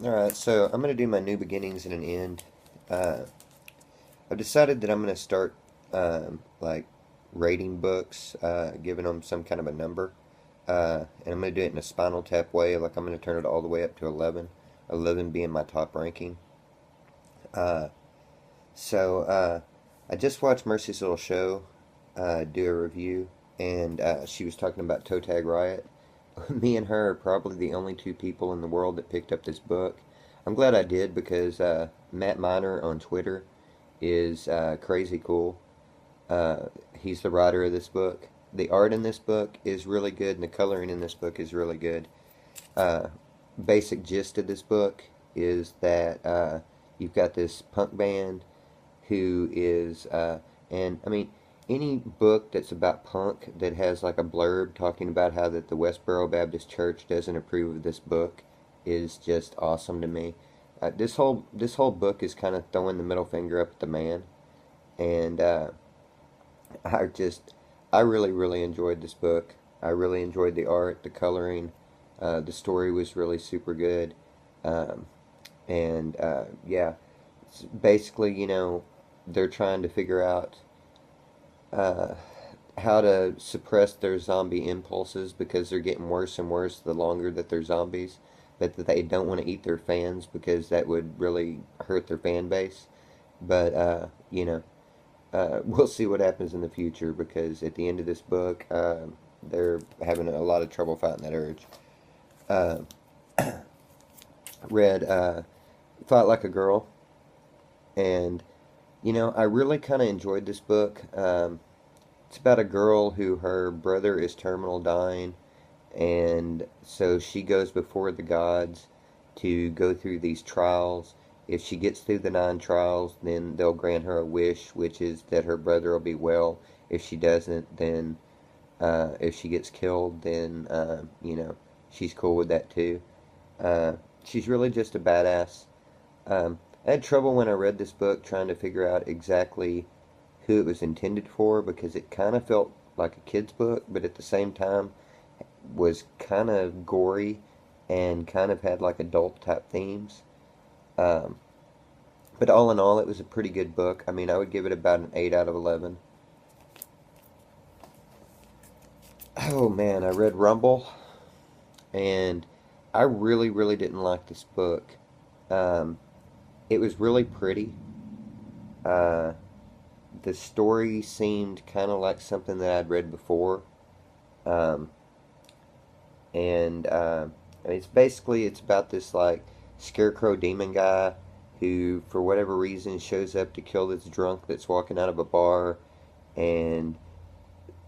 Alright, so I'm going to do my new beginnings and an end. Uh, I've decided that I'm going to start like rating books, giving them some kind of a number. And I'm going to do it in a Spinal Tap way, like I'm going to turn it all the way up to 11, 11 being my top ranking. Uh, so I just watched Mercy's Little Show do a review, and she was talking about Toe Tag Riot. Me and her are probably the only two people in the world that picked up this book. I'm glad I did because Matt Miner on Twitter is crazy cool. He's the writer of this book. The art in this book is really good, and the coloring in this book is really good. Uh, Basic gist of this book is that you've got this punk band who is, and I mean, any book that's about punk that has like a blurb talking about how that the Westboro Baptist Church doesn't approve of this book is just awesome to me. This whole book is kind of throwing the middle finger up at the man, and I just I really enjoyed this book. I really enjoyed the art, the coloring, the story was really super good, um, and yeah, basically, they're trying to figure out uh, how to suppress their zombie impulses because they're getting worse and worse the longer that they're zombies, but that they don't want to eat their fans because that would really hurt their fan base. But we'll see what happens in the future because at the end of this book, they're having a lot of trouble fighting that urge. Uh, Read Fight Like a Girl, and I really kind of enjoyed this book. It's about a girl who her brother is terminal dying, and so she goes before the gods to go through these trials. If she gets through the 9 trials, then they'll grant her a wish, which is that her brother will be well. If she doesn't, then if she gets killed, then she's cool with that too. She's really just a badass. I had trouble when I read this book trying to figure out exactly who it was intended for because it kind of felt like a kid's book, but at the same time was kind of gory and kind of had like adult type themes. Um, but all in all, it was a pretty good book. I mean, I would give it about an 8 out of 11. Oh man, I read Rumble, and I really didn't like this book. Um, it was really pretty. Uh, the story seemed kind of like something that I'd read before. Um, and it's about this like scarecrow demon guy who, for whatever reason, shows up to kill this drunk that's walking out of a bar, and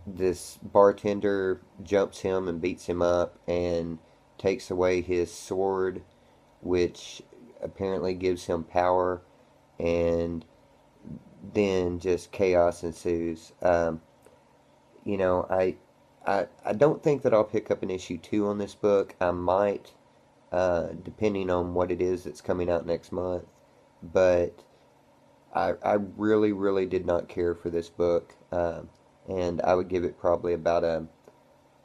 this bartender jumps him and beats him up and takes away his sword, which apparently gives him power, and then just chaos ensues. You know, I don't think that I'll pick up an issue 2 on this book. I might, depending on what it is that's coming out next month. But I really did not care for this book. And I would give it probably about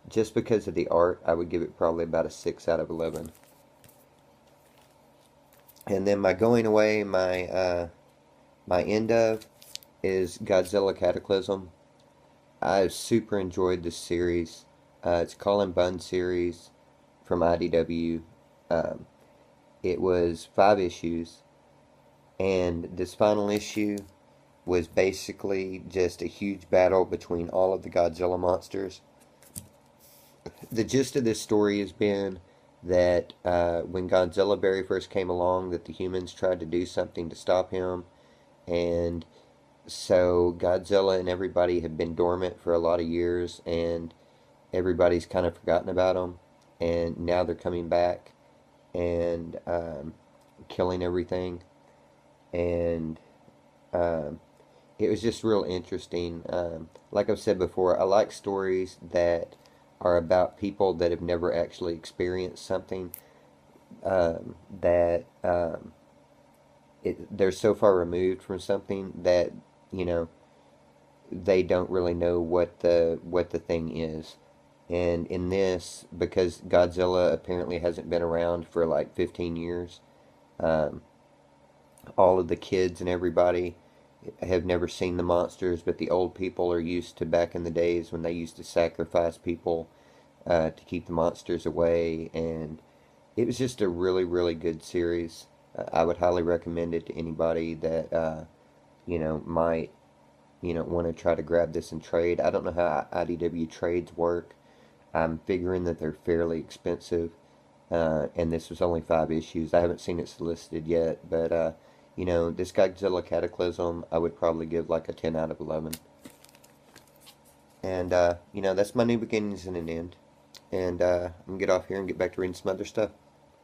just because of the art, I would give it probably about a 6 out of 11. And then my going away, my end of is Godzilla Cataclysm. I super enjoyed this series. It's Colin Bunn series from IDW. Um, it was 5 issues, and this final issue was basically just a huge battle between all of the Godzilla monsters. The gist of this story has been that when Godzilla very first came along, that the humans tried to do something to stop him, and so Godzilla and everybody have been dormant for a lot of years, and everybody's kind of forgotten about them, and now they're coming back and killing everything, and um, it was just real interesting. Like I've said before, I like stories that are about people that have never actually experienced something, that they're so far removed from something that you know they don't really know what the thing is. And in this, because Godzilla apparently hasn't been around for like 15 years, Um, all of the kids and everybody have never seen the monsters, but the old people are used to back in the days when they used to sacrifice people to keep the monsters away. And it was just a really, really good series. I would highly recommend it to anybody that might want to try to grab this and trade. I don't know how IDW trades work. I'm figuring that they're fairly expensive, and this was only 5 issues. I haven't seen it solicited yet, but this Godzilla Cataclysm, I would probably give like a 10 out of 11. And that's my new beginnings and an end. And I'm gonna get off here and get back to reading some other stuff.